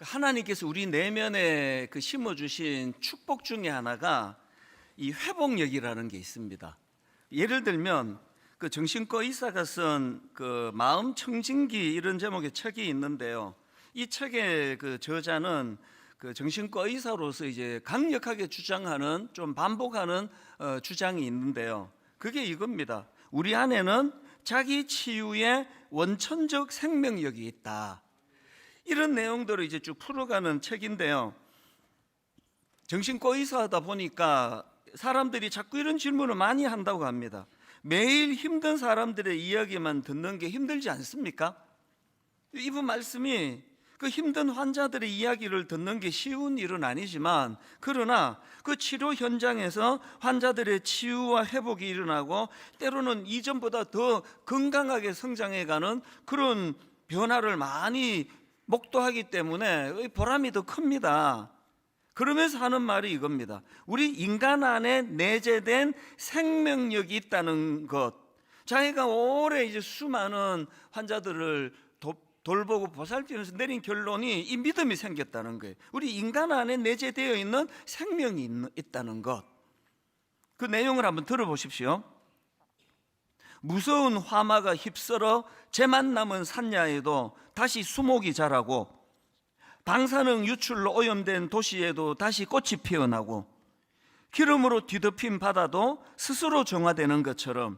하나님께서 우리 내면에 심어주신 축복 중에 하나가 이 회복력이라는 게 있습니다. 예를 들면 정신과 의사가 쓴 마음 청진기 이런 제목의 책이 있는데요. 이 책의 저자는 정신과 의사로서 이제 강력하게 주장하는, 좀 반복하는 주장이 있는데요. 그게 이겁니다. 우리 안에는 자기 치유의 원천적 생명력이 있다. 이런 내용들을 이제 쭉 풀어가는 책인데요. 정신과 의사하다 보니까 사람들이 자꾸 이런 질문을 많이 한다고 합니다. 매일 힘든 사람들의 이야기만 듣는 게 힘들지 않습니까? 이분 말씀이 힘든 환자들의 이야기를 듣는 게 쉬운 일은 아니지만, 그러나 그 치료 현장에서 환자들의 치유와 회복이 일어나고 때로는 이전보다 더 건강하게 성장해가는 그런 변화를 많이 목도하기 때문에 보람이 더 큽니다. 그러면서 하는 말이 이겁니다. 우리 인간 안에 내재된 생명력이 있다는 것. 자기가 오래 이제 수많은 환자들을 돌보고 보살피면서 내린 결론이 이 믿음이 생겼다는 거예요. 우리 인간 안에 내재되어 있는 생명이 있다는 것. 그 내용을 한번 들어보십시오. 무서운 화마가 휩쓸어 재만 남은 산야에도 다시 수목이 자라고, 방사능 유출로 오염된 도시에도 다시 꽃이 피어나고, 기름으로 뒤덮인 바다도 스스로 정화되는 것처럼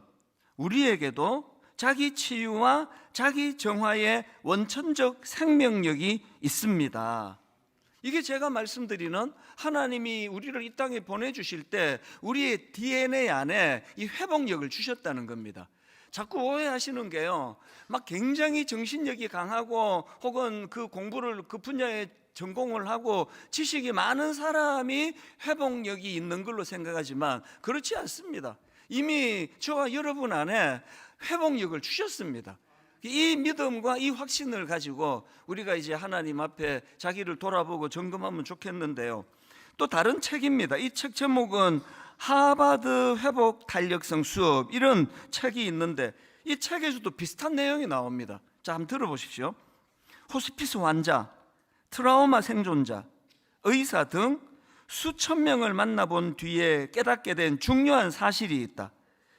우리에게도 자기 치유와 자기 정화의 원천적 생명력이 있습니다. 이게 제가 말씀드리는, 하나님이 우리를 이 땅에 보내주실 때 우리의 DNA 안에 이 회복력을 주셨다는 겁니다. 자꾸 오해하시는 게요, 막 굉장히 정신력이 강하고 혹은 그 공부를 그 분야에 전공을 하고 지식이 많은 사람이 회복력이 있는 걸로 생각하지만 그렇지 않습니다. 이미 저와 여러분 안에 회복력을 주셨습니다. 이 믿음과 이 확신을 가지고 우리가 이제 하나님 앞에 자기를 돌아보고 점검하면 좋겠는데요. 또 다른 책입니다. 이 책 제목은 하버드 회복 탄력성 수업, 이런 책이 있는데 이 책에서도 비슷한 내용이 나옵니다. 자, 한번 들어보십시오. 호스피스 환자, 트라우마 생존자, 의사 등 수천 명을 만나본 뒤에 깨닫게 된 중요한 사실이 있다.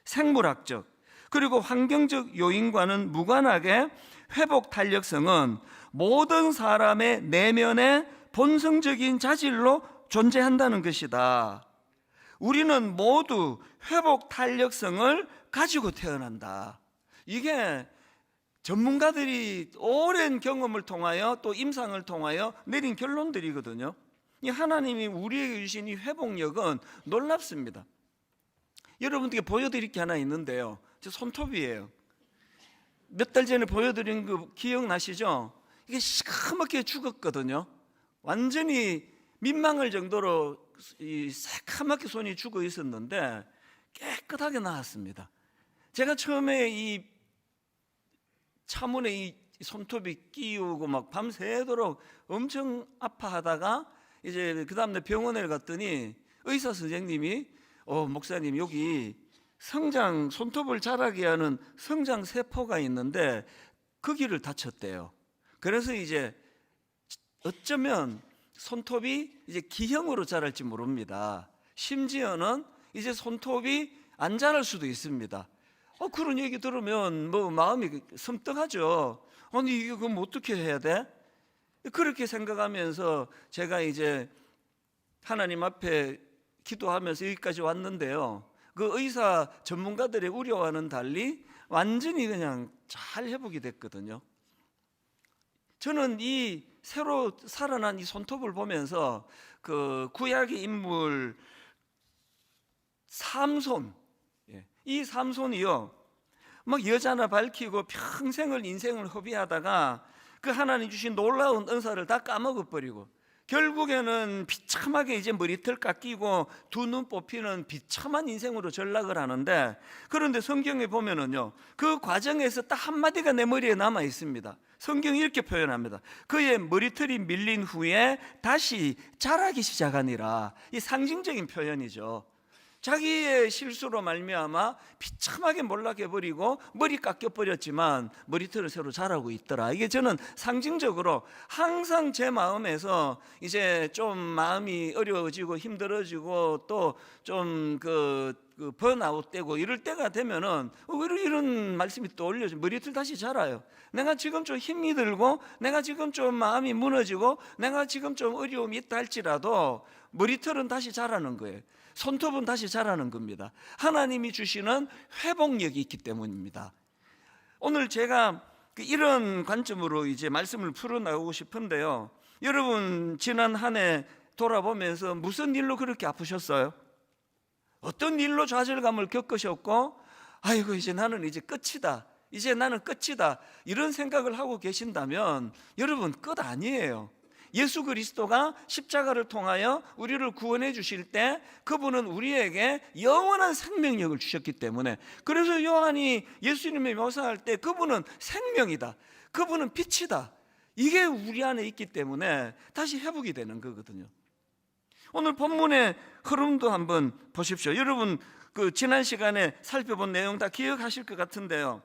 생물학적 그리고 환경적 요인과는 무관하게 회복 탄력성은 모든 사람의 내면의 본성적인 자질로 존재한다는 것이다. 우리는 모두 회복 탄력성을 가지고 태어난다. 이게 전문가들이 오랜 경험을 통하여 또 임상을 통하여 내린 결론들이거든요. 이 하나님이 우리에게 주신 이 회복력은 놀랍습니다. 여러분들께 보여드릴 게 하나 있는데요. 저 손톱이에요. 몇 달 전에 보여드린 거 기억나시죠? 이게 시커멓게 죽었거든요. 완전히 민망할 정도로 이 새카맣게 손이 죽어 있었는데 깨끗하게 나왔습니다. 제가 처음에 이 차문에 이 손톱이 끼우고 막 밤새도록 엄청 아파하다가 이제 그 다음날 병원에 갔더니 의사 선생님이 목사님, 여기 손톱을 자라게 하는 성장 세포가 있는데 거기를 다쳤대요. 그래서 이제 어쩌면 손톱이 이제 기형으로 자랄지 모릅니다. 심지어는 이제 손톱이 안 자랄 수도 있습니다. 그런 얘기 들으면 마음이 섬뜩하죠. 아니, 이거 그럼 어떻게 해야 돼? 그렇게 생각하면서 제가 이제 하나님 앞에 기도하면서 여기까지 왔는데요. 그 의사 전문가들의 우려와는 달리 완전히 그냥 잘 회복이 됐거든요. 저는 이 새로 살아난 이 손톱을 보면서 그 구약의 인물 삼손, 이 삼손이요, 막 여자나 밝히고 평생을 인생을 허비하다가 그 하나님 주신 놀라운 은사를 다 까먹어버리고 결국에는 비참하게 이제 머리털 깎이고 두 눈 뽑히는 비참한 인생으로 전락을 하는데, 그런데 성경에 보면은요, 그 과정에서 딱 한마디가 내 머리에 남아 있습니다. 성경이 이렇게 표현합니다. 그의 머리털이 밀린 후에 다시 자라기 시작하니라. 이 상징적인 표현이죠. 자기의 실수로 말미암아 비참하게 몰락해버리고 머리 깎여버렸지만 머리털은 새로 자라고 있더라. 이게 저는 상징적으로 항상 제 마음에서 이제 좀 마음이 어려워지고 힘들어지고 또 좀 번아웃 되고 이럴 때가 되면은 왜 이런 말씀이 떠올려져. 머리털 다시 자라요. 내가 지금 좀 힘이 들고 내가 지금 좀 마음이 무너지고 내가 지금 좀 어려움이 있다 할지라도 머리털은 다시 자라는 거예요. 손톱은 다시 자라는 겁니다. 하나님이 주시는 회복력이 있기 때문입니다. 오늘 제가 이런 관점으로 이제 말씀을 풀어나가고 싶은데요. 여러분 지난 한 해 돌아보면서 무슨 일로 그렇게 아프셨어요? 어떤 일로 좌절감을 겪으셨고 아이고 이제 나는 이제 끝이다. 이제 나는 끝이다. 이런 생각을 하고 계신다면 여러분 끝 아니에요. 예수 그리스도가 십자가를 통하여 우리를 구원해 주실 때 그분은 우리에게 영원한 생명력을 주셨기 때문에, 그래서 요한이 예수님을 묘사할 때 그분은 생명이다, 그분은 빛이다, 이게 우리 안에 있기 때문에 다시 회복이 되는 거거든요. 오늘 본문의 흐름도 한번 보십시오. 여러분 지난 시간에 살펴본 내용 다 기억하실 것 같은데요.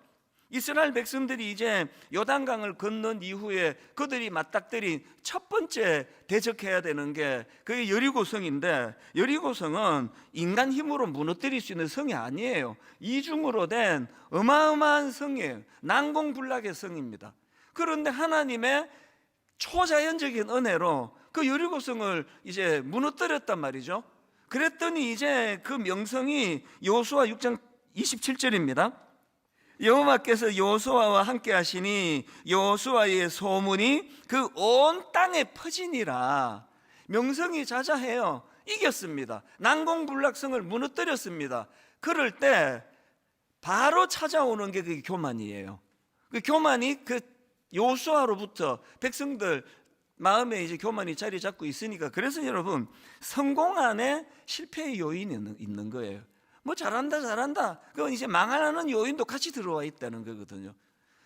이스라엘 백성들이 이제 요단강을 건넌 이후에 그들이 맞닥뜨린 첫 번째 대적해야 되는 게 그게 여리고성인데, 여리고성은 인간 힘으로 무너뜨릴 수 있는 성이 아니에요. 이중으로 된 어마어마한 성이에요. 난공불락의 성입니다. 그런데 하나님의 초자연적인 은혜로 그 여리고성을 이제 무너뜨렸단 말이죠. 그랬더니 이제 그 명성이 여호수아 6장 27절입니다. 여호와께서 여호수아와 함께 하시니 여호수아의 소문이 그 온 땅에 퍼지니라. 명성이 자자해요. 이겼습니다. 난공불락성을 무너뜨렸습니다. 그럴 때 바로 찾아오는 게 그게 교만이에요. 그 교만이 그 여호수아로부터 백성들 마음에 이제 교만이 자리 잡고 있으니까, 그래서 여러분 성공 안에 실패의 요인이 있는 거예요. 뭐 잘한다 그건 이제 망하는 요인도 같이 들어와 있다는 거거든요.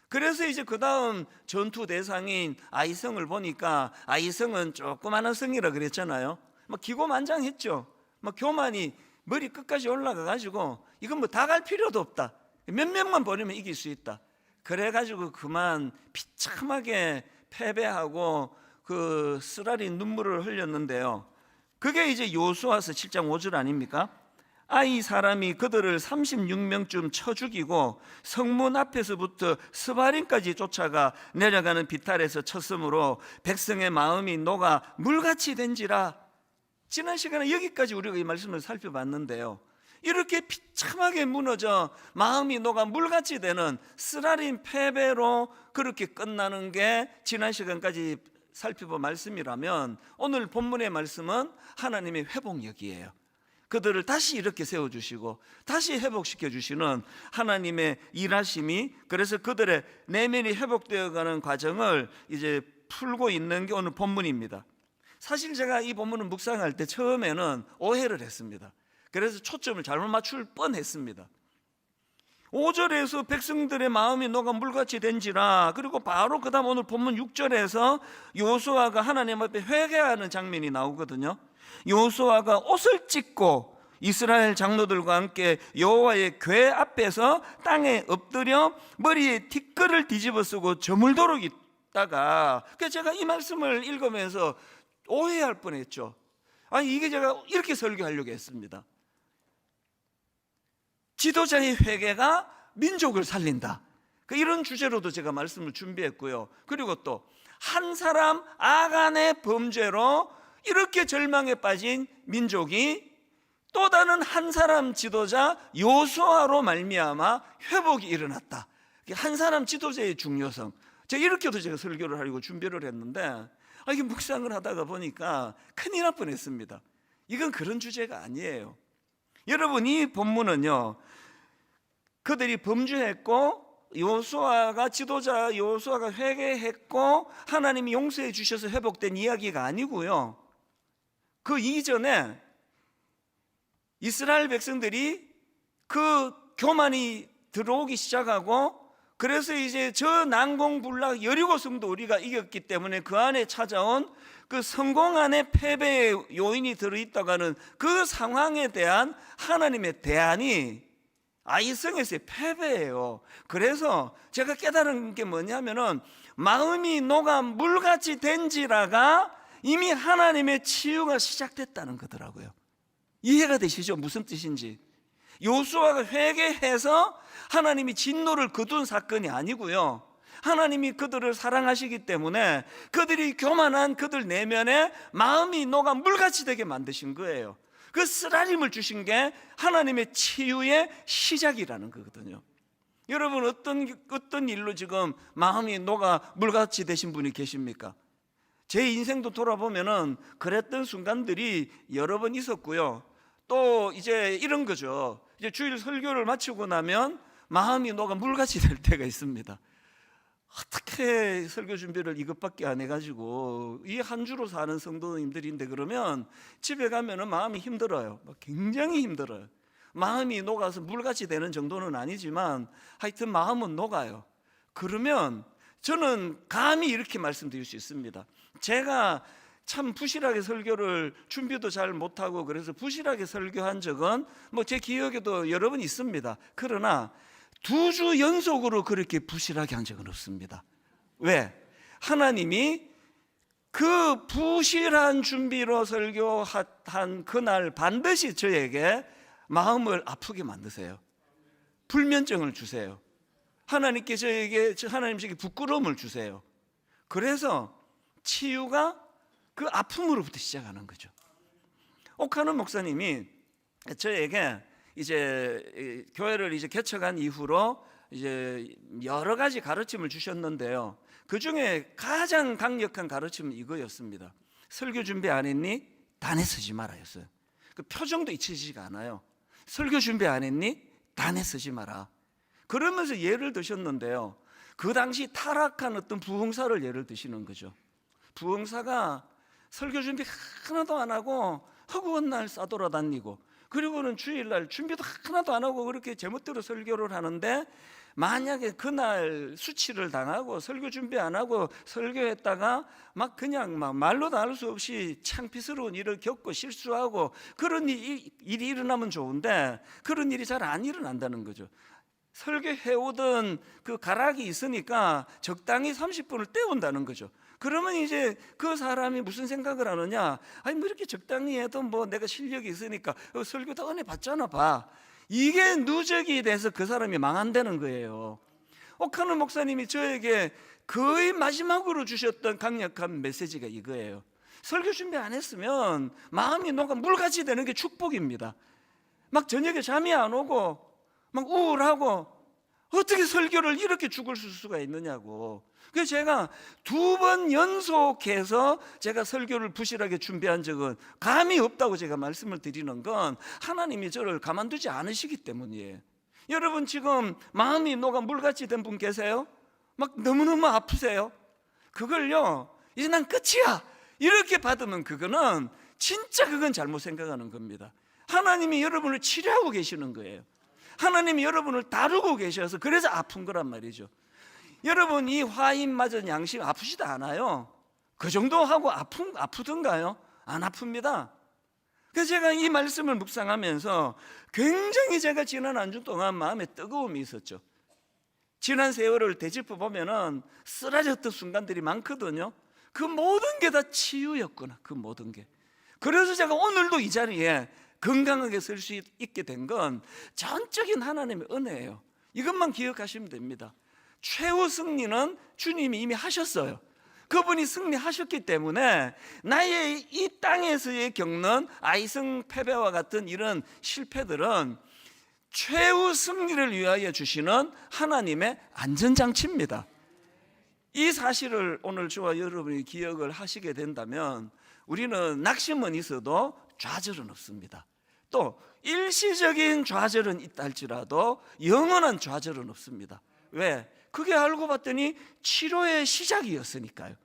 그래서 이제 그 다음 전투 대상인 아이성을 보니까 아이성은 조그마한 성이라 그랬잖아요. 막 기고만장했죠. 막 교만이 머리 끝까지 올라가 가지고 이건 뭐 다 갈 필요도 없다, 몇 명만 버리면 이길 수 있다, 그래가지고 그만 비참하게 패배하고 그 쓰라린 눈물을 흘렸는데요. 그게 이제 여호수아서 7장 5절 아닙니까? 아이 사람이 그들을 36명쯤 쳐 죽이고 성문 앞에서부터 스바림까지 쫓아가 내려가는 비탈에서 쳤으므로 백성의 마음이 녹아 물같이 된지라. 지난 시간에 여기까지 우리가 이 말씀을 살펴봤는데요. 이렇게 비참하게 무너져 마음이 녹아 물같이 되는 쓰라린 패배로 그렇게 끝나는 게 지난 시간까지 살펴본 말씀이라면, 오늘 본문의 말씀은 하나님의 회복력이에요. 그들을 다시 이렇게 세워주시고 다시 회복시켜 주시는 하나님의 일하심이, 그래서 그들의 내면이 회복되어가는 과정을 이제 풀고 있는 게 오늘 본문입니다. 사실 제가 이 본문을 묵상할 때 처음에는 오해를 했습니다. 그래서 초점을 잘못 맞출 뻔했습니다. 5절에서 백성들의 마음이 녹아 물같이 된지라, 그리고 바로 그 다음 오늘 본문 6절에서 여호수아가 하나님 앞에 회개하는 장면이 나오거든요. 여호수아가 옷을 찢고 이스라엘 장로들과 함께 여호와의 궤 앞에서 땅에 엎드려 머리에 티끌을 뒤집어 쓰고 저물도록 있다가, 그래서 제가 이 말씀을 읽으면서 오해할 뻔했죠. 아니 이게 제가 이렇게 설교하려고 했습니다. 지도자의 회개가 민족을 살린다, 이런 주제로도 제가 말씀을 준비했고요. 그리고 또 한 사람 아간의 범죄로 이렇게 절망에 빠진 민족이 또 다른 한 사람 지도자 여호수아로 말미암아 회복이 일어났다. 한 사람 지도자의 중요성, 제가 이렇게도 제가 설교를 하려고 준비를 했는데 이게 묵상을 하다가 보니까 큰일 날 뻔했습니다. 이건 그런 주제가 아니에요. 여러분 이 본문은요, 그들이 범죄했고 여호수아가 지도자 여호수아가 회개했고 하나님이 용서해 주셔서 회복된 이야기가 아니고요, 그 이전에 이스라엘 백성들이 그 교만이 들어오기 시작하고 그래서 이제 저 난공불락 여리고성도 우리가 이겼기 때문에 그 안에 찾아온 그 성공 안에 패배의 요인이 들어있다고 하는 그 상황에 대한 하나님의 대안이 아이성에서의 패배예요. 그래서 제가 깨달은 게 뭐냐면은 마음이 녹아 물같이 된지라가 이미 하나님의 치유가 시작됐다는 거더라고요. 이해가 되시죠? 무슨 뜻인지. 요수아가 회개해서 하나님이 진노를 거둔 사건이 아니고요, 하나님이 그들을 사랑하시기 때문에 그들이 교만한 그들 내면에 마음이 녹아 물같이 되게 만드신 거예요. 그 쓰라림을 주신 게 하나님의 치유의 시작이라는 거거든요. 여러분, 어떤 일로 지금 마음이 녹아 물같이 되신 분이 계십니까? 제 인생도 돌아보면은 그랬던 순간들이 여러 번 있었고요. 또 이제 이런 거죠. 이제 주일 설교를 마치고 나면 마음이 녹아 물같이 될 때가 있습니다. 어떻게 설교 준비를 이것밖에 안 해가지고 이 한 주로 사는 성도님들인데, 그러면 집에 가면은 마음이 힘들어요. 굉장히 힘들어요. 마음이 녹아서 물같이 되는 정도는 아니지만 하여튼 마음은 녹아요. 그러면 저는 감히 이렇게 말씀드릴 수 있습니다. 제가 참 부실하게 설교를 준비도 잘 못하고 그래서 부실하게 설교한 적은 뭐 제 기억에도 여러 번 있습니다. 그러나 2주 연속으로 그렇게 부실하게 한 적은 없습니다. 왜? 하나님이 그 부실한 준비로 설교한 그날 반드시 저에게 마음을 아프게 만드세요. 불면증을 주세요. 하나님께 하나님께 부끄러움을 주세요. 그래서 치유가 그 아픔으로부터 시작하는 거죠. 옥하는 목사님이 저에게 이제 교회를 이제 개척한 이후로 이제 여러 가지 가르침을 주셨는데요, 그 중에 가장 강력한 가르침은 이거였습니다. 설교 준비 안 했니? 단에 쓰지 말아였어요. 그 표정도 잊혀지지가 않아요. 설교 준비 안 했니? 단에 쓰지 마라. 그러면서 예를 드셨는데요, 그 당시 타락한 어떤 부흥사를 예를 드시는 거죠. 부흥사가 설교 준비 하나도 안 하고 허구한 날 싸돌아다니고, 그리고는 주일날 준비도 하나도 안 하고 그렇게 제멋대로 설교를 하는데, 만약에 그날 수치를 당하고 설교 준비 안 하고 설교했다가 막 그냥 막 말로도 할 수 없이 창피스러운 일을 겪고 실수하고 그런 일이 일어나면 좋은데, 그런 일이 잘 안 일어난다는 거죠. 설교해오던 그 가락이 있으니까 적당히 30분을 때운다는 거죠. 그러면 이제 그 사람이 무슨 생각을 하느냐, 아니 뭐 이렇게 적당히 해도 뭐 내가 실력이 있으니까 설교 다 은혜 받잖아 봐. 이게 누적이 돼서 그 사람이 망한다는 거예요. 옥하는 목사님이 저에게 거의 마지막으로 주셨던 강력한 메시지가 이거예요. 설교 준비 안 했으면 마음이 녹아 물같이 되는 게 축복입니다. 막 저녁에 잠이 안 오고 막 우울하고 어떻게 설교를 이렇게 죽을 수가 있느냐고. 그래서 제가 2번 연속해서 제가 설교를 부실하게 준비한 적은 감이 없다고 제가 말씀을 드리는 건 하나님이 저를 가만두지 않으시기 때문이에요. 여러분, 지금 마음이 녹아 물같이 된 분 계세요? 막 너무너무 아프세요? 그걸요, 이제 난 끝이야 이렇게 받으면 그거는 진짜 그건 잘못 생각하는 겁니다. 하나님이 여러분을 치료하고 계시는 거예요. 하나님이 여러분을 다루고 계셔서 그래서 아픈 거란 말이죠. 여러분, 이 화인 맞은 양심 아프지도 않아요. 그 정도 하고 아프던가요? 안 아픕니다. 그래서 제가 이 말씀을 묵상하면서 굉장히 제가 지난 한 주 동안 마음에 뜨거움이 있었죠. 지난 세월을 되짚어 보면은 쓰러졌던 순간들이 많거든요. 그 모든 게 다 치유였구나, 그 모든 게. 그래서 제가 오늘도 이 자리에 건강하게 설 수 있게 된 건 전적인 하나님의 은혜예요. 이것만 기억하시면 됩니다. 최후 승리는 주님이 이미 하셨어요. 그분이 승리하셨기 때문에 나의 이 땅에서의 겪는 아이성 패배와 같은 이런 실패들은 최후 승리를 위하여 주시는 하나님의 안전장치입니다. 이 사실을 오늘 저와 여러분이 기억을 하시게 된다면 우리는 낙심은 있어도 좌절은 없습니다. 또 일시적인 좌절은 있다 할지라도 영원한 좌절은 없습니다. 왜? 그게 알고 봤더니 치료의 시작이었으니까요.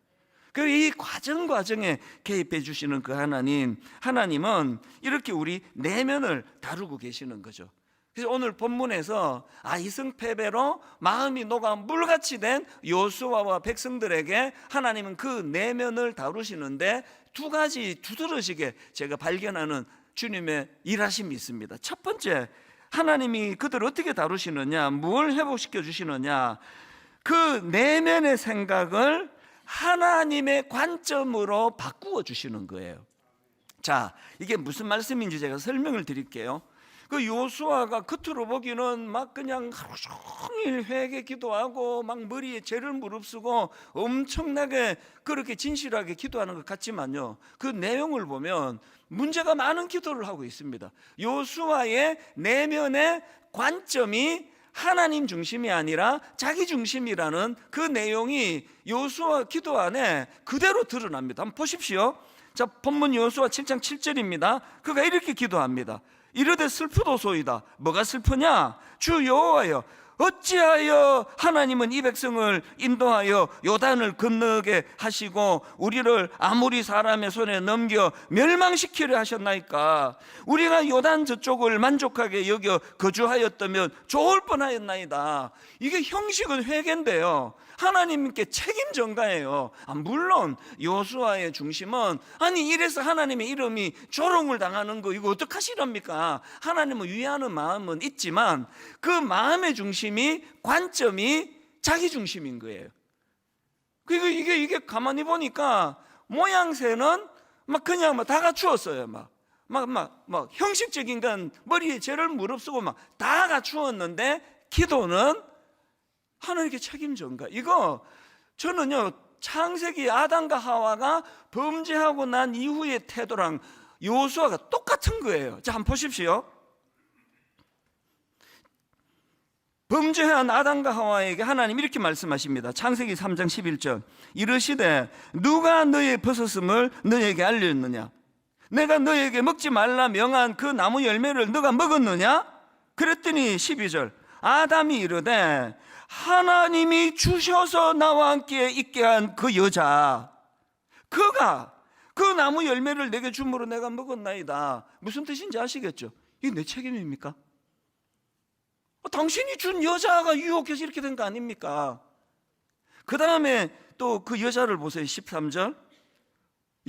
이 과정에 개입해 주시는 그 하나님은 이렇게 우리 내면을 다루고 계시는 거죠. 그래서 오늘 본문에서 이승패배로 마음이 녹아 물같이 된 여호수아와 백성들에게 하나님은 그 내면을 다루시는데 두 가지 두드러지게 제가 발견하는 주님의 일하심이 있습니다. 첫 번째, 하나님이 그들을 어떻게 다루시느냐, 뭘 회복시켜 주시느냐, 그 내면의 생각을 하나님의 관점으로 바꾸어 주시는 거예요. 자, 이게 무슨 말씀인지 제가 설명을 드릴게요. 그 여호수아가 겉으로 보기는 막 그냥 하루 종일 회개 기도하고 막 머리에 죄를 무릅쓰고 엄청나게 그렇게 진실하게 기도하는 것 같지만요, 그 내용을 보면 문제가 많은 기도를 하고 있습니다. 여호수아의 내면의 관점이 하나님 중심이 아니라 자기 중심이라는 그 내용이 여호수아 기도 안에 그대로 드러납니다. 한번 보십시오. 자, 본문 여호수아 7장 7절입니다. 그가 이렇게 기도합니다. 이르되 슬프도소이다. 뭐가 슬프냐? 주 여호와여, 어찌하여 하나님은 이 백성을 인도하여 요단을 건너게 하시고 우리를 아모리 사람의 손에 넘겨 멸망시키려 하셨나이까? 우리가 요단 저쪽을 만족하게 여겨 거주하였다면 좋을 뻔하였나이다. 이게 형식은 회개인데요, 하나님께 책임 전가예요. 물론 여호수아의 중심은 아니 이래서 하나님의 이름이 조롱을 당하는 거 이거 어떡하시랍니까? 하나님을 위하는 마음은 있지만 그 마음의 중심이, 관점이 자기 중심인 거예요. 그리고 이게 가만히 보니까 모양새는 막 그냥 막 다 갖추었어요. 막 형식적인 건 머리에 죄를 무릅쓰고 막 다 갖추었는데 기도는 하나님께 책임 전가. 이거 저는요, 창세기 아담과 하와가 범죄하고 난 이후의 태도랑 여호수아가 똑같은 거예요. 자, 한번 보십시오. 범죄한 아담과 하와에게 하나님 이렇게 말씀하십니다. 창세기 3장 11절. 이르시되 누가 너의 벗었음을 너에게 알렸느냐? 내가 너에게 먹지 말라 명한 그 나무 열매를 너가 먹었느냐? 그랬더니 12절. 아담이 이르되 하나님이 주셔서 나와 함께 있게 한 그 여자, 그가 그 나무 열매를 내게 줌으로 내가 먹었나이다. 무슨 뜻인지 아시겠죠? 이게 내 책임입니까? 당신이 준 여자가 유혹해서 이렇게 된 거 아닙니까? 그 다음에 또 그 여자를 보세요. 13절.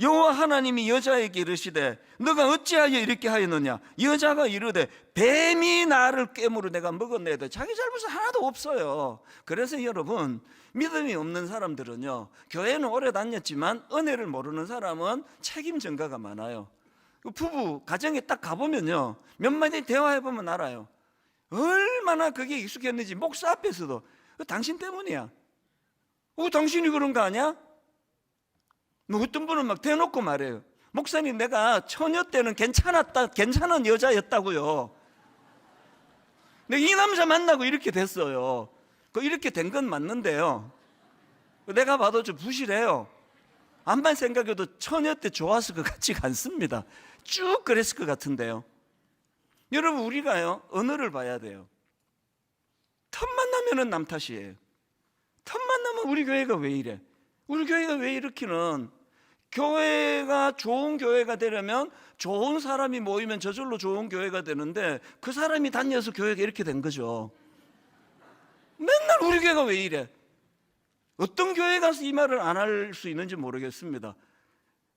여호와 하나님이 여자에게 이르시되 너가 어찌하여 이렇게 하였느냐? 여자가 이르되 뱀이 나를 꿰물어 내가 먹었나이다. 자기 잘못은 하나도 없어요. 그래서 여러분, 믿음이 없는 사람들은요, 교회는 오래 다녔지만 은혜를 모르는 사람은 책임 전가가 많아요. 부부 가정에 딱 가보면요, 몇 마디 대화해보면 알아요. 얼마나 그게 익숙했는지. 목사 앞에서도 당신 때문이야. 당신이 그런 거 아니야? 어떤 분은 막 대놓고 말해요. 목사님, 내가 처녀 때는 괜찮은 여자였다고요. 근데 이 남자 만나고 이렇게 됐어요. 이렇게 된 건 맞는데요, 내가 봐도 좀 부실해요. 암만 생각해도 처녀 때 좋았을 것 같지가 않습니다. 쭉 그랬을 것 같은데요. 여러분, 우리가요, 언어를 봐야 돼요. 틈만 나면은 남 탓이에요. 틈만 나면 우리 교회가 왜 이래? 우리 교회가 왜 이렇기는, 교회가 좋은 교회가 되려면 좋은 사람이 모이면 저절로 좋은 교회가 되는데 그 사람이 다녀서 교회가 이렇게 된 거죠. 맨날 우리 교회가 왜 이래? 어떤 교회 가서 이 말을 안 할 수 있는지 모르겠습니다.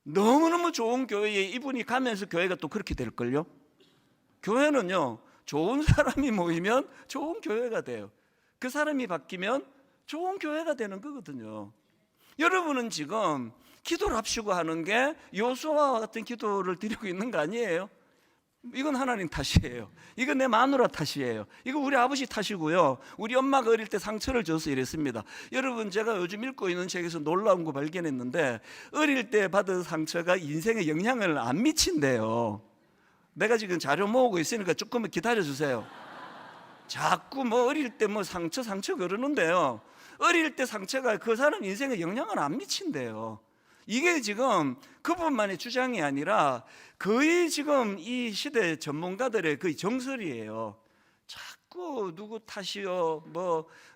너무너무 좋은 교회에 이분이 가면서 교회가 또 그렇게 될걸요? 교회는요, 좋은 사람이 모이면 좋은 교회가 돼요. 그 사람이 바뀌면 좋은 교회가 되는 거거든요. 여러분은 지금 기도를 합시고 하는 게 여호수아와 같은 기도를 드리고 있는 거 아니에요? 이건 하나님 탓이에요. 이건 내 마누라 탓이에요. 이거 우리 아버지 탓이고요. 우리 엄마가 어릴 때 상처를 줘서 이랬습니다. 여러분, 제가 요즘 읽고 있는 책에서 놀라운 거 발견했는데 어릴 때 받은 상처가 인생에 영향을 안 미친대요. 내가 지금 자료 모으고 있으니까 조금만 기다려주세요. 자꾸 어릴 때 상처 그러는데요, 어릴 때 상처가 그 사람 인생에 영향을 안 미친대요. 이게 지금 그분만의 주장이 아니라 거의 지금 이 시대 전문가들의 거의 정설이에요. 자꾸 누구 탓이요,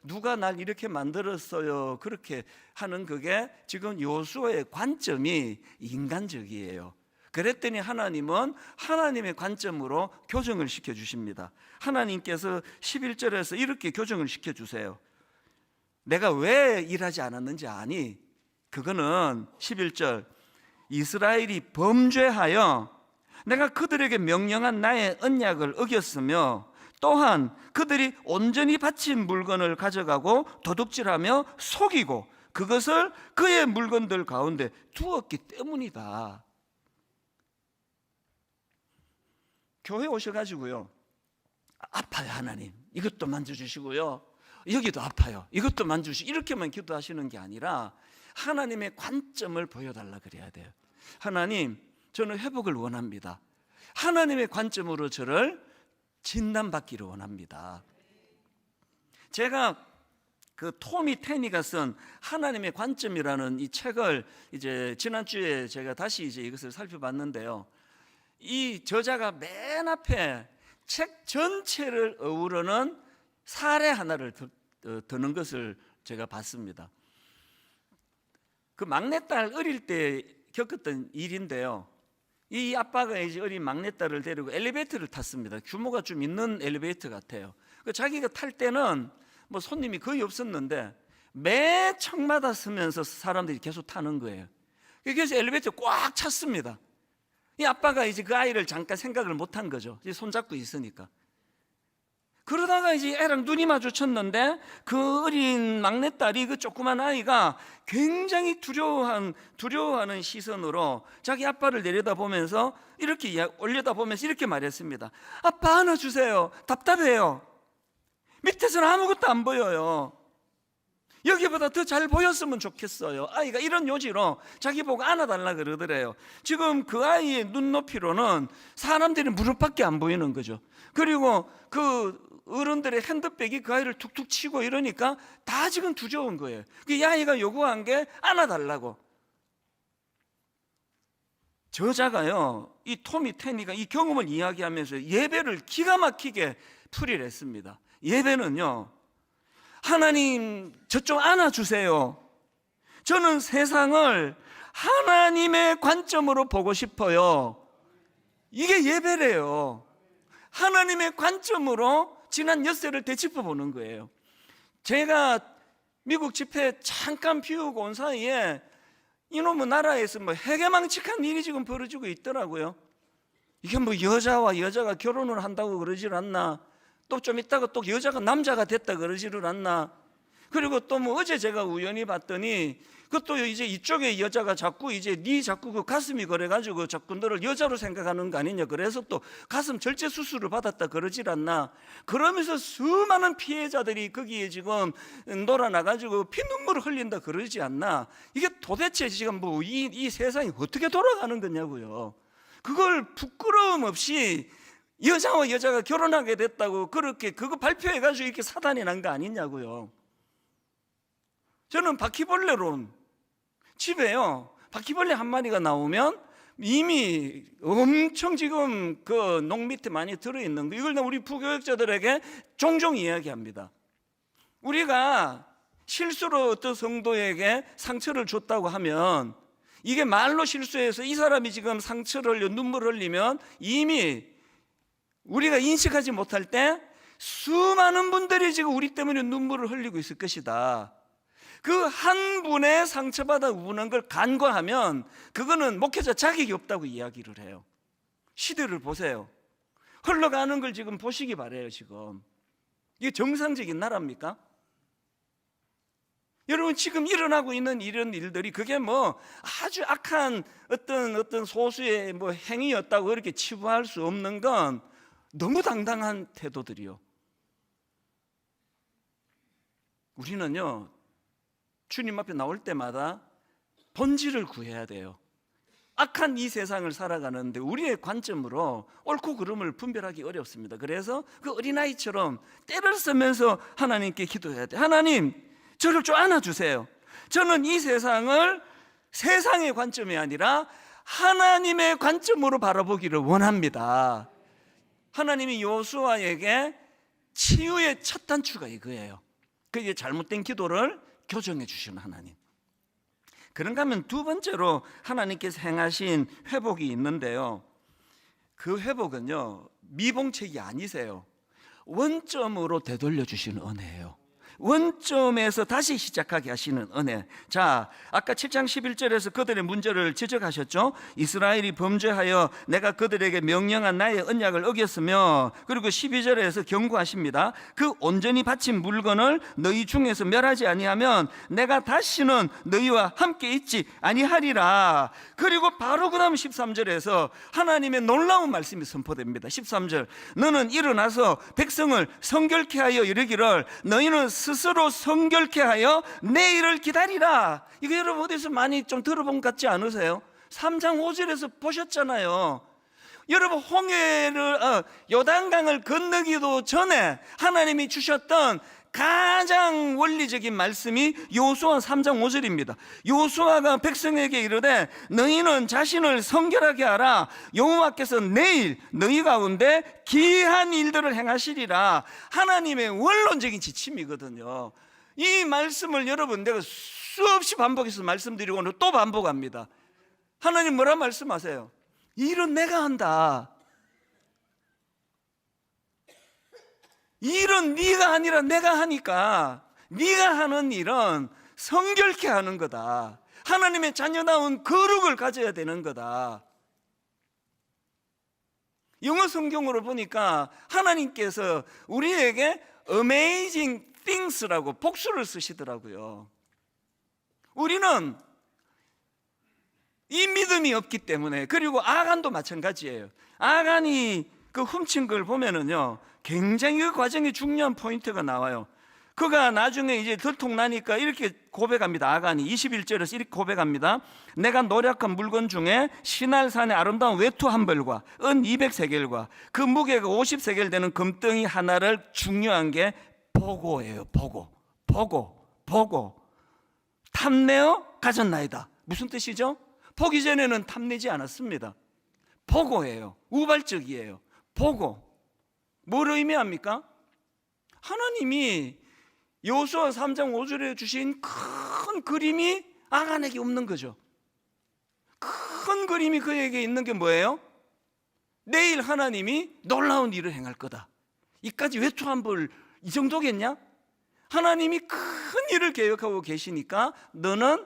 누가 날 이렇게 만들었어요, 그렇게 하는 그게 지금 여호수아의 관점이 인간적이에요. 그랬더니 하나님은 하나님의 관점으로 교정을 시켜주십니다. 하나님께서 11절에서 이렇게 교정을 시켜주세요. 내가 왜 일하지 않았는지 아니? 그거는 11절, 이스라엘이 범죄하여 내가 그들에게 명령한 나의 언약을 어겼으며 또한 그들이 온전히 바친 물건을 가져가고 도둑질하며 속이고 그것을 그의 물건들 가운데 두었기 때문이다. 교회 오셔가지고요, 아파요 하나님, 이것도 만져주시고요, 여기도 아파요, 이것도 만져주시고, 이렇게만 기도하시는 게 아니라 하나님의 관점을 보여달라 그래야 돼요. 하나님, 저는 회복을 원합니다. 하나님의 관점으로 저를 진단받기를 원합니다. 제가 그 토미 테니가 쓴 하나님의 관점이라는 이 책을 이제 지난주에 제가 다시 이제 이것을 살펴봤는데요, 이 저자가 맨 앞에 책 전체를 어우르는 사례 하나를 드는 것을 제가 봤습니다. 그 막내딸 어릴 때 겪었던 일인데요, 이 아빠가 이제 어린 막내딸을 데리고 엘리베이터를 탔습니다. 규모가 좀 있는 엘리베이터 같아요. 자기가 탈 때는 뭐 손님이 거의 없었는데 매 층마다 서면서 사람들이 계속 타는 거예요. 그래서 엘리베이터 꽉 찼습니다. 이 아빠가 이제 그 아이를 잠깐 생각을 못한 거죠. 이제 손잡고 있으니까. 그러다가 이제 애랑 눈이 마주쳤는데 그 어린 막내딸이, 그 조그만 아이가 굉장히 두려워하는 시선으로 자기 아빠를 내려다보면서 이렇게 올려다보면서 이렇게 말했습니다. 아빠 안아주세요. 답답해요. 밑에서는 아무것도 안 보여요. 여기보다 더 잘 보였으면 좋겠어요. 아이가 이런 요지로 자기 보고 안아달라 그러더래요. 지금 그 아이의 눈높이로는 사람들이 무릎밖에 안 보이는 거죠. 그리고 그 어른들의 핸드백이 그 아이를 툭툭 치고 이러니까 다 지금 두려운 거예요. 이 아이가 요구한 게 안아달라고. 저자가요, 이 토미 테니가 이 경험을 이야기하면서 예배를 기가 막히게 풀이를 했습니다. 예배는요, 하나님 저 좀 안아주세요. 저는 세상을 하나님의 관점으로 보고 싶어요. 이게 예배래요. 하나님의 관점으로 지난 엿새를 되짚어 보는 거예요. 제가 미국 집회 잠깐 비우고 온 사이에 이놈의 나라에서 뭐 해괴망측한 일이 지금 벌어지고 있더라고요. 이게 뭐 여자와 여자가 결혼을 한다고 그러질 않나, 또 좀 있다가 또 여자가 남자가 됐다 그러지를 않나. 그리고 또 뭐 어제 제가 우연히 봤더니 그것도 이제 이쪽에 여자가 자꾸 이제 자꾸 그 가슴이 그래가지고 자꾸 너를 여자로 생각하는 거 아니냐, 그래서 또 가슴 절제 수술을 받았다 그러질 않나. 그러면서 수많은 피해자들이 거기에 지금 놀아나가지고 피눈물을 흘린다 그러지 않나. 이게 도대체 지금 뭐 이 세상이 어떻게 돌아가는 거냐고요. 그걸 부끄러움 없이 여자와 여자가 결혼하게 됐다고 그렇게 그거 발표해가지고 이렇게 사단이 난 거 아니냐고요. 저는 바퀴벌레론, 집에요 바퀴벌레 한 마리가 나오면 이미 엄청 지금 그 농 밑에 많이 들어있는 거, 이걸 우리 부교육자들에게 종종 이야기합니다. 우리가 실수로 어떤 성도에게 상처를 줬다고 하면, 이게 말로 실수해서 이 사람이 지금 상처를 흘려 눈물을 흘리면 이미 우리가 인식하지 못할 때 수많은 분들이 지금 우리 때문에 눈물을 흘리고 있을 것이다. 그 한 분의 상처받아 우는 걸 간과하면 그거는 목회자 자격이 없다고 이야기를 해요. 시대를 보세요. 흘러가는 걸 지금 보시기 바라요. 지금 이게 정상적인 나라입니까? 여러분, 지금 일어나고 있는 이런 일들이 그게 뭐 아주 악한 어떤 소수의 뭐 행위였다고 그렇게 치부할 수 없는 건 너무 당당한 태도들이요. 우리는요, 주님 앞에 나올 때마다 본질을 구해야 돼요. 악한 이 세상을 살아가는데 우리의 관점으로 옳고 그름을 분별하기 어렵습니다. 그래서 그 어린아이처럼 때를 쓰면서 하나님께 기도해야 돼요. 하나님, 저를 좀 안아주세요. 저는 이 세상을 세상의 관점이 아니라 하나님의 관점으로 바라보기를 원합니다. 하나님이 여호수아에게 치유의 첫 단추가 이거예요. 그게 잘못된 기도를 교정해 주시는 하나님. 그런가 하면 두 번째로 하나님께서 행하신 회복이 있는데요, 그 회복은요 미봉책이 아니세요. 원점으로 되돌려 주시는 은혜예요. 원점에서 다시 시작하게 하시는 은혜. 자, 아까 7장 11절에서 그들의 문제를 지적하셨죠. 이스라엘이 범죄하여 내가 그들에게 명령한 나의 언약을 어겼으며, 그리고 12절에서 경고하십니다. 그 온전히 바친 물건을 너희 중에서 멸하지 아니하면 내가 다시는 너희와 함께 있지 아니하리라. 그리고 바로 그 다음 13절에서 하나님의 놀라운 말씀이 선포됩니다. 13절, 너는 일어나서 백성을 성결케 하여 이르기를 너희는 스스로 성결케 하여 내일을 기다리라. 이거 여러분 어디서 많이 좀 들어본 것 같지 않으세요? 3장 5절에서 보셨잖아요. 여러분 홍해를 요단강을 건너기도 전에 하나님이 주셨던 가장 원리적인 말씀이 여호수아 3장 5절입니다. 여호수아가 백성에게 이르되 너희는 자신을 성결하게 하라. 여호와께서 내일 너희 가운데 기이한 일들을 행하시리라. 하나님의 원론적인 지침이거든요. 이 말씀을 여러분 내가 수없이 반복해서 말씀드리고 오늘 또 반복합니다. 하나님 뭐라 말씀하세요? 일은 내가 한다. 일은 네가 아니라 내가 하니까 네가 하는 일은 성결케 하는 거다. 하나님의 자녀다운 거룩을 가져야 되는 거다. 영어 성경으로 보니까 하나님께서 우리에게 amazing things라고 복수를 쓰시더라고요. 우리는 이 믿음이 없기 때문에, 그리고 아간도 마찬가지예요. 아간이 그 훔친 걸 보면은요 굉장히 그 과정에 중요한 포인트가 나와요. 그가 나중에 이제 들통나니까 이렇게 고백합니다. 아간이 21절에서 이렇게 고백합니다. 내가 노력한 물건 중에 시날산의 아름다운 외투 한 벌과 은 200세겔과 그 무게가 50세겔 되는 금덩이 하나를 중요한 게 보고예요. 보고 탐내어 가졌나이다. 무슨 뜻이죠? 보기 전에는 탐내지 않았습니다. 보고예요. 우발적이에요. 보고. 뭘 의미합니까? 하나님이 여호수아 3장 5절에 주신 큰 그림이 아간에게 없는 거죠. 큰 그림이 그에게 있는 게 뭐예요? 내일 하나님이 놀라운 일을 행할 거다. 이까지 외투 한 벌 이 정도겠냐? 하나님이 큰 일을 계획하고 계시니까 너는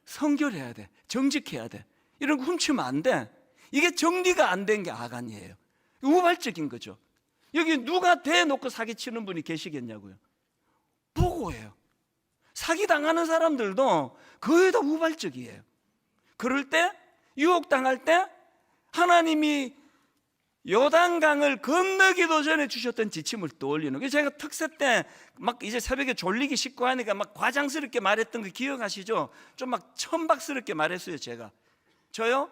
성결해야 돼. 정직해야 돼. 이런 거 훔치면 안 돼. 이게 정리가 안 된 게 아간이에요. 우발적인 거죠. 여기 누가 대놓고 사기치는 분이 계시겠냐고요. 보고예요. 사기당하는 사람들도 거의 다 우발적이에요. 그럴 때, 유혹당할 때 하나님이 요단강을 건너기도 전에 주셨던 지침을 떠올리는 거예요. 제가 특세 때 막 이제 새벽에 졸리기 쉽고 하니까 막 과장스럽게 말했던 거 기억하시죠? 좀 막 천박스럽게 말했어요. 저요?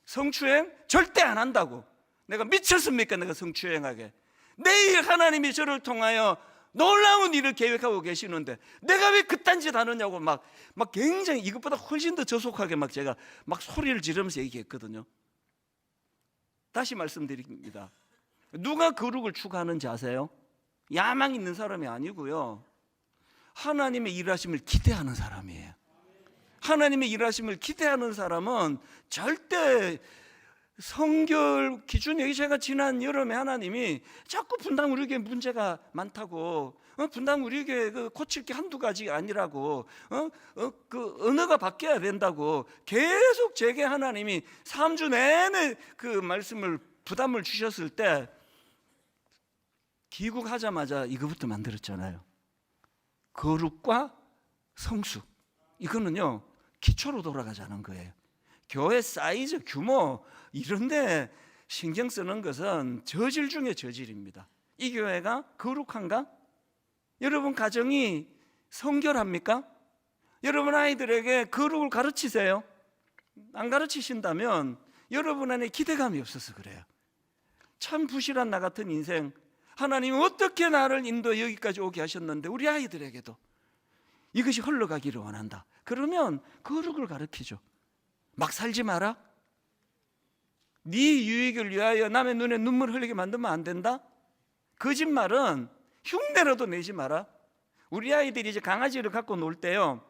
성추행 절대 안 한다고. 내가 미쳤습니까? 내가 성추행하게. 내일 하나님이 저를 통하여 놀라운 일을 계획하고 계시는데 내가 왜 그딴 짓 하느냐고 막 굉장히 이것보다 훨씬 더 저속하게 제가 소리를 지르면서 얘기했거든요. 다시 말씀드립니다. 누가 거룩을 추구하는지 아세요? 야망 있는 사람이 아니고요, 하나님의 일하심을 기대하는 사람이에요. 하나님의 일하심을 기대하는 사람은 절대 성결 기준이, 여기 제가 지난 여름에 하나님이 자꾸 분당 우리 교회 문제가 많다고, 분당 우리 교회 고칠 게 한두 가지가 아니라고, 그 언어가 바뀌어야 된다고 계속 제게 하나님이 3주 내내 그 말씀을 부담을 주셨을 때, 귀국하자마자 이거부터 만들었잖아요. 거룩과 성숙. 이거는요 기초로 돌아가자는 거예요. 교회 사이즈, 규모 이런데 신경 쓰는 것은 저질 중에 저질입니다. 이 교회가 거룩한가? 여러분 가정이 성결합니까? 여러분 아이들에게 거룩을 가르치세요? 안 가르치신다면 여러분 안에 기대감이 없어서 그래요. 참 부실한 나 같은 인생, 하나님은 어떻게 나를 인도해 여기까지 오게 하셨는데 우리 아이들에게도 이것이 흘러가기를 원한다. 그러면 거룩을 가르치죠. 막 살지 마라. 네 유익을 위하여 남의 눈에 눈물 흘리게 만들면 안 된다. 거짓말은 흉내라도 내지 마라. 우리 아이들이 이제 강아지를 갖고 놀 때요,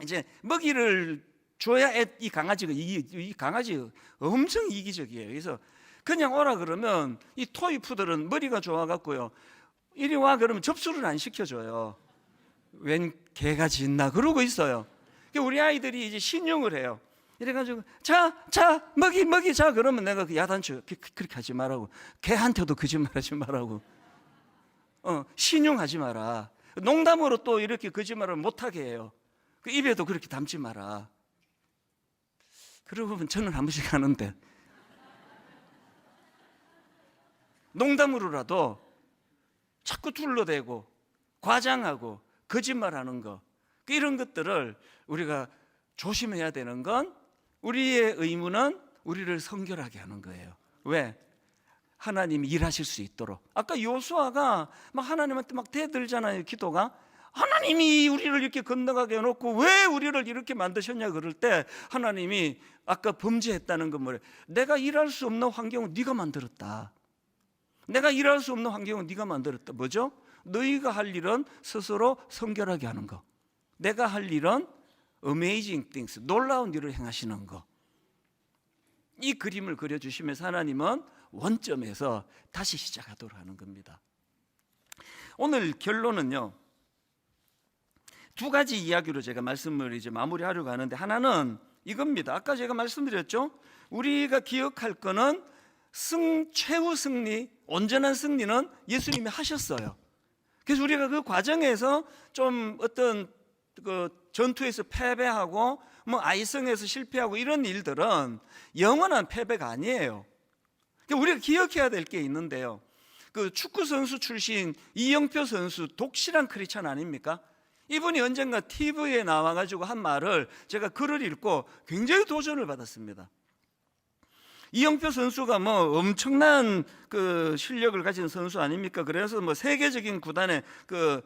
이제 먹이를 줘야 이 강아지가 이 강아지 엄청 이기적이에요. 그래서 그냥 오라 그러면 이 토이푸들은 머리가 좋아갖고요, 이리 와 그러면 접수를 안 시켜줘요. 웬 개가 짖나 그러고 있어요. 우리 아이들이 이제 신용을 해요. 이래가지고 자 먹이 자 그러면 내가 그 야단쳐요. 그렇게 하지 말라고. 개한테도 거짓말하지 말라고. 신용하지 마라. 농담으로 또 이렇게 거짓말을 못하게 해요. 그 입에도 그렇게 담지 마라. 그러고 보면 저는 한 번씩 하는데, 농담으로라도 자꾸 둘러대고 과장하고 거짓말하는 거, 이런 것들을 우리가 조심해야 되는 건, 우리의 의무는 우리를 성결하게 하는 거예요. 왜? 하나님이 일하실 수 있도록. 아까 요수아가 막 하나님한테 막 대들잖아요. 기도가 하나님이 우리를 이렇게 건너가게 해놓고 왜 우리를 이렇게 만드셨냐 그럴 때, 하나님이 아까 범죄했다는 건 뭐래요? 내가 일할 수 없는 환경은 네가 만들었다. 내가 일할 수 없는 환경은 네가 만들었다. 뭐죠? 너희가 할 일은 스스로 성결하게 하는 거. 내가 할 일은 amazing things, 놀라운 일을 행하시는 거. 이 그림을 그려주시면서 하나님은 원점에서 다시 시작하도록 하는 겁니다. 오늘 결론은요, 두 가지 이야기로 제가 말씀을 이제 마무리하려고 하는데, 하나는 이겁니다. 아까 제가 말씀드렸죠? 우리가 기억할 거는 최후 승리, 온전한 승리는 예수님이 하셨어요. 그래서 우리가 그 과정에서 좀 어떤 그 전투에서 패배하고 뭐 아이성에서 실패하고 이런 일들은 영원한 패배가 아니에요. 우리가 기억해야 될 게 있는데요, 그 축구 선수 출신 이영표 선수, 독실한 크리스찬 아닙니까? 이분이 언젠가 TV에 나와가지고 한 말을 제가 글을 읽고 굉장히 도전을 받았습니다. 이영표 선수가 뭐 엄청난 그 실력을 가진 선수 아닙니까? 그래서 뭐 세계적인 구단의 그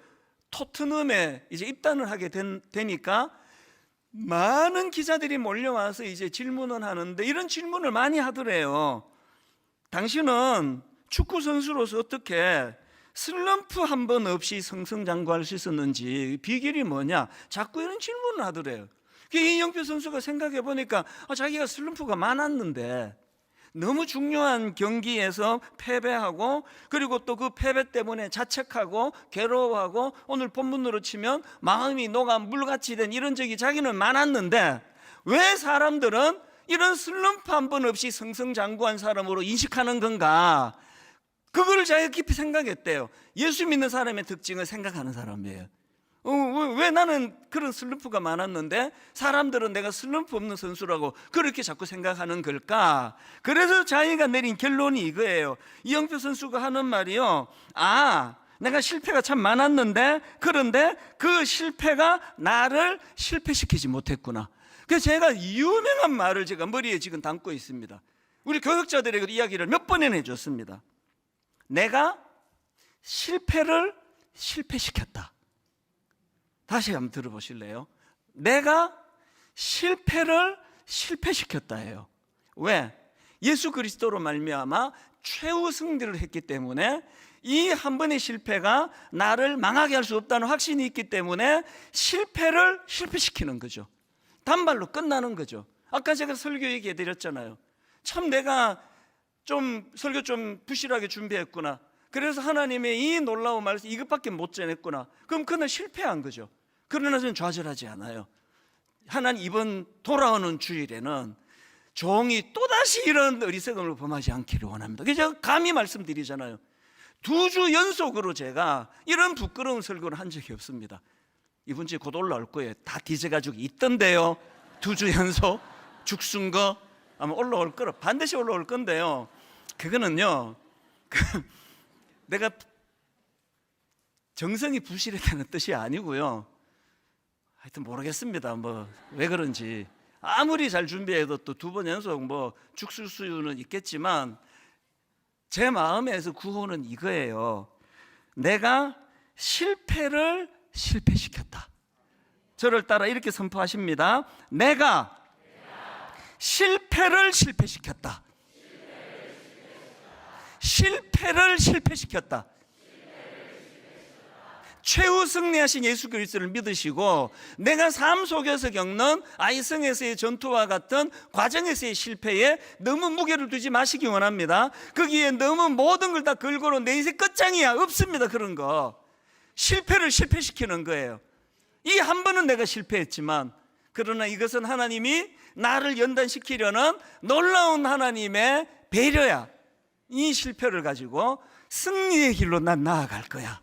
토트넘에 이제 입단을 하게 되니까 많은 기자들이 몰려와서 이제 질문을 하는데, 이런 질문을 많이 하더래요. 당신은 축구 선수로서 어떻게 슬럼프 한 번 없이 승승장구할 수 있었는지 비결이 뭐냐, 자꾸 이런 질문을 하더래요. 이영표 선수가 생각해 보니까 자기가 슬럼프가 많았는데, 너무 중요한 경기에서 패배하고, 그리고 또 그 패배 때문에 자책하고 괴로워하고, 오늘 본문으로 치면 마음이 녹아 물같이 된 이런 적이 자기는 많았는데, 왜 사람들은 이런 슬럼프 한 번 없이 승승장구한 사람으로 인식하는 건가? 그거를 자기가 깊이 생각했대요. 예수 믿는 사람의 특징을 생각하는 사람이에요. 왜 나는 그런 슬럼프가 많았는데 사람들은 내가 슬럼프 없는 선수라고 그렇게 자꾸 생각하는 걸까? 그래서 자기가 내린 결론이 이거예요. 이영표 선수가 하는 말이요, 내가 실패가 참 많았는데, 그런데 그 실패가 나를 실패시키지 못했구나. 그래서 제가 유명한 말을 제가 머리에 지금 담고 있습니다. 우리 교육자들에게 이야기를 몇 번이나 해줬습니다. 내가 실패를 실패시켰다. 다시 한번 들어보실래요? 내가 실패를 실패시켰다예요. 왜? 예수 그리스도로 말미암아 최후 승리를 했기 때문에, 이 한 번의 실패가 나를 망하게 할 수 없다는 확신이 있기 때문에 실패를 실패시키는 거죠. 단발로 끝나는 거죠. 아까 제가 설교 얘기해 드렸잖아요. 참 내가 좀 설교 좀 부실하게 준비했구나. 그래서 하나님의 이 놀라운 말씀 이것밖에 못 전했구나. 그럼 그는 실패한 거죠. 그러나 저는 좌절하지 않아요. 하나님 이번 돌아오는 주일에는 종이 또다시 이런 어리석음을 범하지 않기를 원합니다. 그래서 제가 감히 말씀드리잖아요. 2주 연속으로 제가 이런 부끄러운 설교를 한 적이 없습니다. 이번 주에 곧 올라올 거예요. 다 뒤져가지고 있던데요. 2주 연속 죽순 거 아마 올라올 거라, 반드시 올라올 건데요. 그거는요, 내가 정성이 부실했다는 뜻이 아니고요. 하여튼 모르겠습니다. 뭐 왜 그런지. 아무리 잘 준비해도 또 2번 연속 뭐 죽술 수요는 있겠지만, 제 마음에서 구호는 이거예요. 내가 실패를 실패시켰다. 저를 따라 이렇게 선포하십니다. 내가 실패를 실패시켰다. 실패를 실패시켰다. 최후 승리하신 예수 그리스도를 믿으시고 내가 삶 속에서 겪는 아이성에서의 전투와 같은 과정에서의 실패에 너무 무게를 두지 마시기 원합니다. 거기에 너무 모든 걸 다 걸고로 내 인생 끝장이야, 없습니다. 그런 거. 실패를 실패시키는 거예요. 이 한 번은 내가 실패했지만, 그러나 이것은 하나님이 나를 연단시키려는 놀라운 하나님의 배려야. 이 실패를 가지고 승리의 길로 난 나아갈 거야.